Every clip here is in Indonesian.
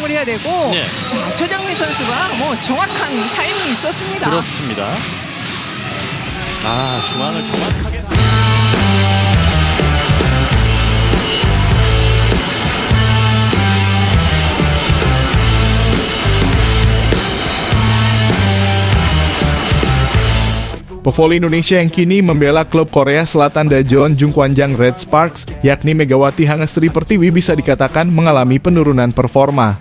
집중을 해야 되고 네. 자, 최정민 선수가 뭐 정확한 타이밍이 있었습니다. 그렇습니다. 중앙을 정확하게. Pevoli Indonesia yang kini membela klub Korea Selatan Daejeon Jungkwanjang Red Sparks, yakni Megawati Hangestri Pertiwi, bisa dikatakan mengalami penurunan performa.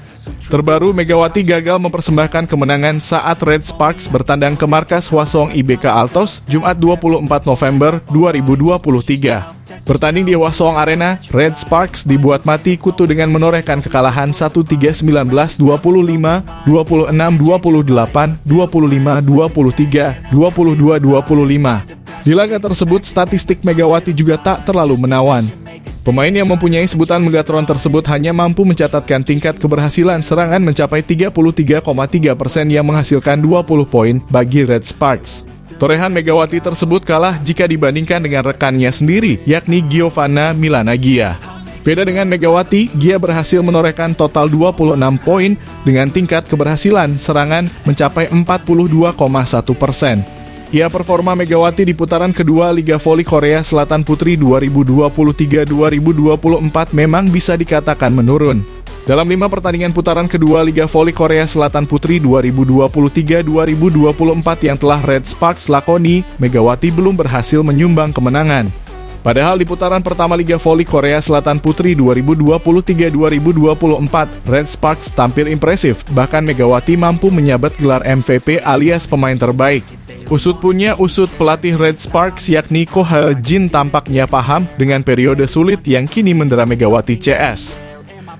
Terbaru, Megawati gagal mempersembahkan kemenangan saat Red Sparks bertandang ke markas Hwaseong IBK Altos Jumat 24 November 2023. Bertanding di Hwaseong Arena, Red Sparks dibuat mati kutu dengan menorehkan kekalahan 1-3, 19, 25, 26, 28, 25, 23, 22, 25. Di laga tersebut, statistik Megawati juga tak terlalu menawan. Pemain yang mempunyai sebutan Megatron tersebut hanya mampu mencatatkan tingkat keberhasilan serangan mencapai 33,3% yang menghasilkan 20 poin bagi Red Sparks. Torehan Megawati tersebut kalah jika dibandingkan dengan rekannya sendiri, yakni Giovanna Milana Gia. Beda dengan Megawati, Gia berhasil menorehkan total 26 poin dengan tingkat keberhasilan serangan mencapai 42,1%. Ya, performa Megawati di putaran kedua Liga Voli Korea Selatan Putri 2023-2024 memang bisa dikatakan menurun. Dalam 5 pertandingan putaran kedua Liga Voli Korea Selatan Putri 2023-2024 yang telah Red Sparks lakoni, Megawati belum berhasil menyumbang kemenangan. Padahal di putaran pertama Liga Voli Korea Selatan Putri 2023-2024, Red Sparks tampil impresif, bahkan Megawati mampu menyabet gelar MVP alias pemain terbaik. Usut punya usut, pelatih Red Sparks yakni Ko Ha-jin tampaknya paham dengan periode sulit yang kini mendera Megawati CS.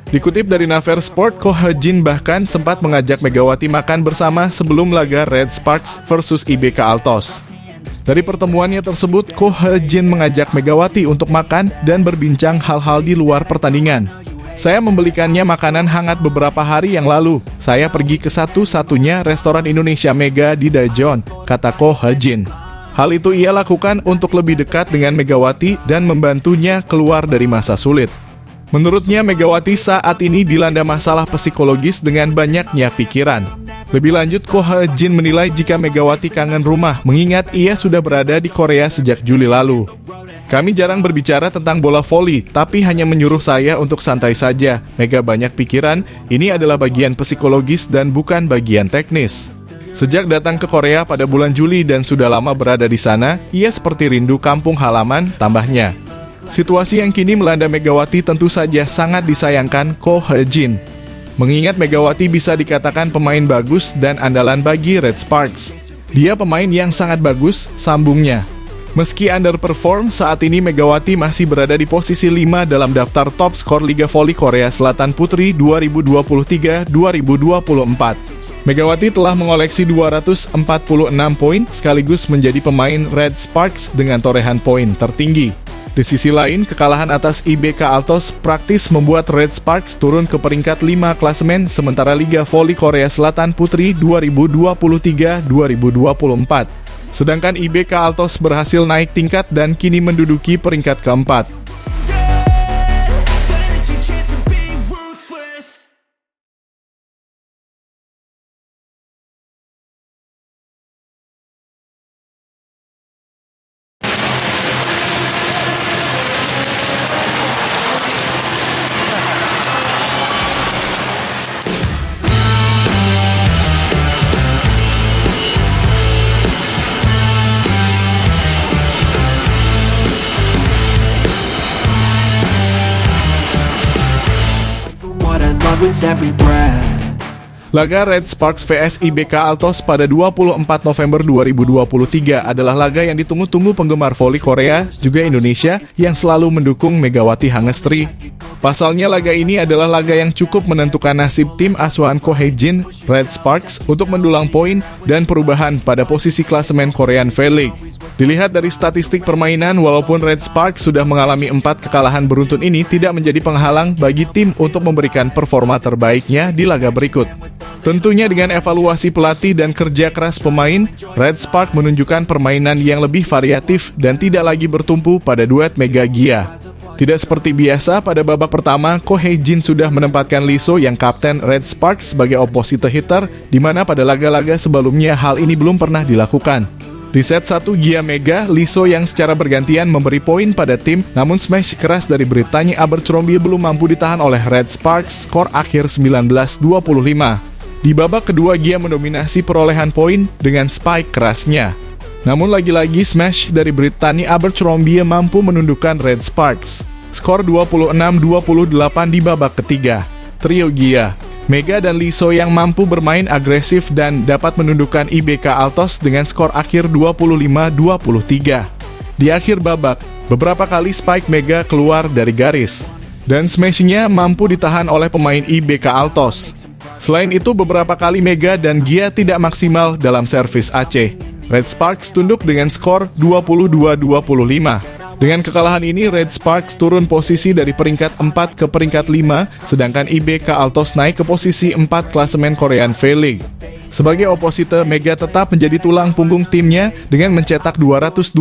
Dikutip dari Naver Sport, Ko Ha-jin bahkan sempat mengajak Megawati makan bersama sebelum laga Red Sparks versus IBK Altos. Dari pertemuannya tersebut, Ko Ha-jin mengajak Megawati untuk makan dan berbincang hal-hal di luar pertandingan. Saya membelikannya makanan hangat beberapa hari yang lalu. Saya pergi ke satu-satunya restoran Indonesia Mega di Daejeon, kata Ko Ha-jin. Hal itu ia lakukan untuk lebih dekat dengan Megawati dan membantunya keluar dari masa sulit. Menurutnya, Megawati saat ini dilanda masalah psikologis dengan banyaknya pikiran. Lebih lanjut, Ko Ha-jin menilai jika Megawati kangen rumah, mengingat ia sudah berada di Korea sejak Juli lalu. Kami jarang berbicara tentang bola voli, tapi hanya menyuruh saya untuk santai saja. Mega banyak pikiran, ini adalah bagian psikologis dan bukan bagian teknis. Sejak datang ke Korea pada bulan Juli dan sudah lama berada di sana, ia seperti rindu kampung halaman, tambahnya. Situasi yang kini melanda Megawati tentu saja sangat disayangkan Ko Ha-jin. Mengingat Megawati bisa dikatakan pemain bagus dan andalan bagi Red Sparks. Dia pemain yang sangat bagus, sambungnya. Meski underperform, saat ini Megawati masih berada di posisi 5 dalam daftar top skor Liga Voli Korea Selatan Putri 2023-2024. Megawati telah mengoleksi 246 poin sekaligus menjadi pemain Red Sparks dengan torehan poin tertinggi. Di sisi lain, kekalahan atas IBK Altos praktis membuat Red Sparks turun ke peringkat 5 klasemen sementara Liga Voli Korea Selatan Putri 2023-2024. Sedangkan IBK Altos berhasil naik tingkat dan kini menduduki peringkat keempat. with every breath. Laga Red Sparks vs IBK Altos pada 24 November 2023 adalah laga yang ditunggu-tunggu penggemar voli Korea, juga Indonesia, yang selalu mendukung Megawati Hangestri. Pasalnya laga ini adalah laga yang cukup menentukan nasib tim asuhan Ko Ha-jin, Red Sparks, untuk mendulang poin dan perubahan pada posisi klasemen Korean V-League. Dilihat dari statistik permainan, walaupun Red Sparks sudah mengalami 4 kekalahan beruntun ini tidak menjadi penghalang bagi tim untuk memberikan performa terbaiknya di laga berikut. Tentunya dengan evaluasi pelatih dan kerja keras pemain, Red Sparks menunjukkan permainan yang lebih variatif dan tidak lagi bertumpu pada duet Mega Gia. Tidak seperti biasa, pada babak pertama, Ko Hye-jin sudah menempatkan Lee So yang kapten Red Sparks sebagai opposite hitter, di mana pada laga-laga sebelumnya hal ini belum pernah dilakukan. Di set 1 Gia Mega, Lee So yang secara bergantian memberi poin pada tim, namun smash keras dari Brittany Abercrombie belum mampu ditahan oleh Red Sparks, skor akhir 19-25. Di babak kedua, Gia mendominasi perolehan poin dengan spike kerasnya. Namun lagi-lagi smash dari Brittany Abercrombie mampu menundukkan Red Sparks. Skor 26-28 di babak ketiga. Trio Gia, Mega dan Lee So yang mampu bermain agresif dan dapat menundukkan IBK Altos dengan skor akhir 25-23. Di akhir babak, beberapa kali spike Mega keluar dari garis, dan smashnya mampu ditahan oleh pemain IBK Altos. Selain itu, beberapa kali Mega dan Gia tidak maksimal dalam servis AC. Red Sparks tunduk dengan skor 22-25. Dengan kekalahan ini, Red Sparks turun posisi dari peringkat 4 ke peringkat 5, sedangkan IBK Altos naik ke posisi 4 klasemen Korean V-League. Sebagai opposite, Mega tetap menjadi tulang punggung timnya dengan mencetak 226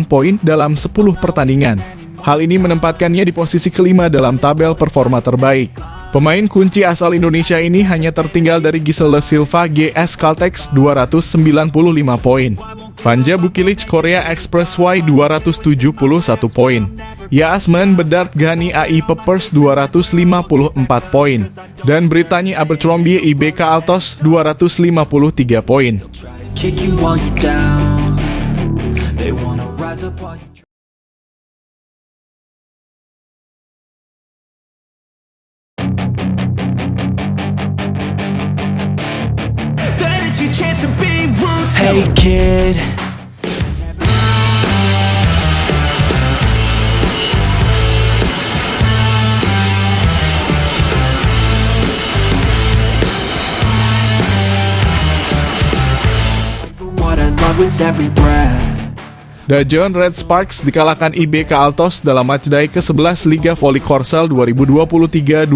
poin dalam 10 pertandingan. Hal ini menempatkannya di posisi kelima dalam tabel performa terbaik. Pemain kunci asal Indonesia ini hanya tertinggal dari Giselle Silva GS Caltex 295 poin. Vanja Bukilic Korea Express Y 271 poin. Yasmin Bedard Ghani AI Peppers 254 poin. Dan Brittany Abercrombie IBK Altos 253 poin. Kick you while you're down. They wanna rise up while you Hey kid, what I love with every breath. Daejeon Red Sparks dikalahkan IBK Altos dalam matchday ke-11 Liga Voli Korsel 2023-2024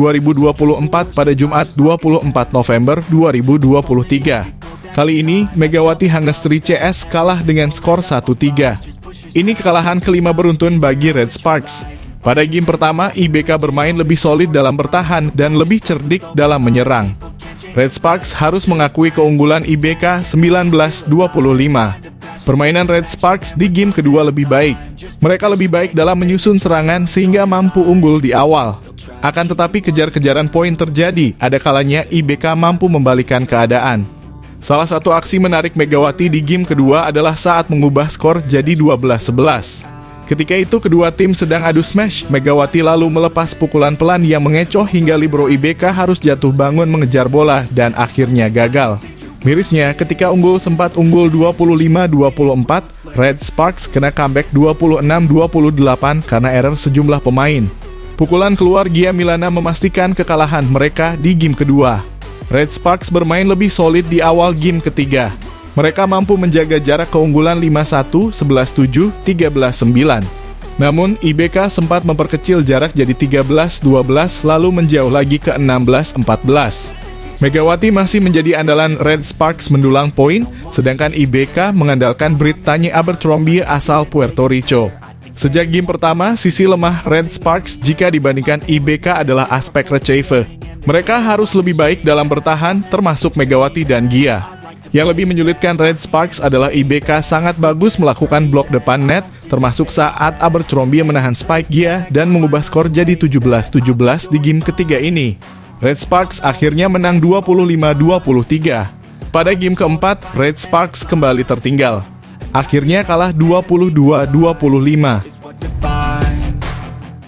pada Jumat 24 November 2023. Kali ini, Megawati Hangestri CS kalah dengan skor 1-3. Ini kekalahan kelima beruntun bagi Red Sparks. Pada game pertama, IBK bermain lebih solid dalam bertahan dan lebih cerdik dalam menyerang. Red Sparks harus mengakui keunggulan IBK 19-25. Permainan Red Sparks di game kedua lebih baik. Mereka lebih baik dalam menyusun serangan sehingga mampu unggul di awal. Akan tetapi kejar-kejaran poin terjadi, ada kalanya IBK mampu membalikan keadaan. Salah satu aksi menarik Megawati di game kedua adalah saat mengubah skor jadi 12-11. Ketika itu kedua tim sedang adu smash, Megawati lalu melepas pukulan pelan yang mengecoh hingga libero IBK harus jatuh bangun mengejar bola dan akhirnya gagal. Mirisnya, ketika sempat unggul 25-24, Red Sparks kena comeback 26-28 karena error sejumlah pemain. Pukulan keluar Gia Milana memastikan kekalahan mereka di game kedua. Red Sparks bermain lebih solid di awal game ketiga. Mereka mampu menjaga jarak keunggulan 5-1, 11-7, 13-9. Namun, IBK sempat memperkecil jarak jadi 13-12 lalu menjauh lagi ke 16-14. Megawati masih menjadi andalan Red Sparks mendulang poin, sedangkan IBK mengandalkan Brittany Abercrombie asal Puerto Rico. Sejak game pertama, sisi lemah Red Sparks jika dibandingkan IBK adalah aspek reserve. Mereka harus lebih baik dalam bertahan, termasuk Megawati dan Gia. Yang lebih menyulitkan Red Sparks adalah IBK sangat bagus melakukan blok depan net, termasuk saat Abercrombie menahan spike Gia dan mengubah skor jadi 17-17 di game ketiga ini. Red Sparks akhirnya menang 25-23. Pada game keempat, Red Sparks kembali tertinggal. Akhirnya kalah 22-25.